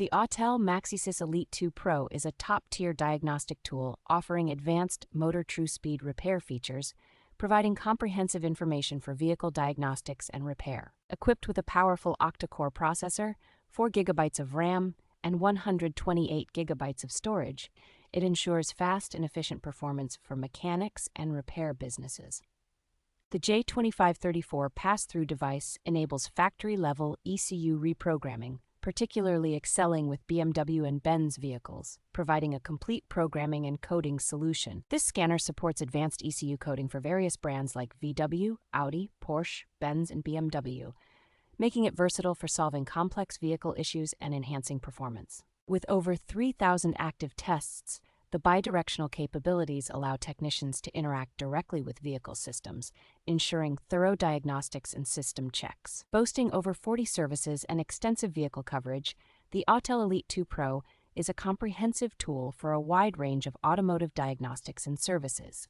The Autel MaxiSYS Elite II Pro is a top-tier diagnostic tool offering advanced MOTOR TruSpeed Repair features, providing comprehensive information for vehicle diagnostics and repair. Equipped with a powerful octa-core processor, 4 GB of RAM, and 128 GB of storage, it ensures fast and efficient performance for mechanics and repair businesses. The J2534 Pass-Thru device enables factory-level ECU reprogramming, particularly excelling with BMW and Benz vehicles, providing a complete programming and coding solution. This scanner supports advanced ECU coding for various brands like VW, Audi, Porsche, Benz, and BMW, making it versatile for solving complex vehicle issues and enhancing performance. With over 3,000 active tests, the bi-directional capabilities allow technicians to interact directly with vehicle systems, ensuring thorough diagnostics and system checks. Boasting over 40 services and extensive vehicle coverage, the Autel Elite II Pro is a comprehensive tool for a wide range of automotive diagnostics and services.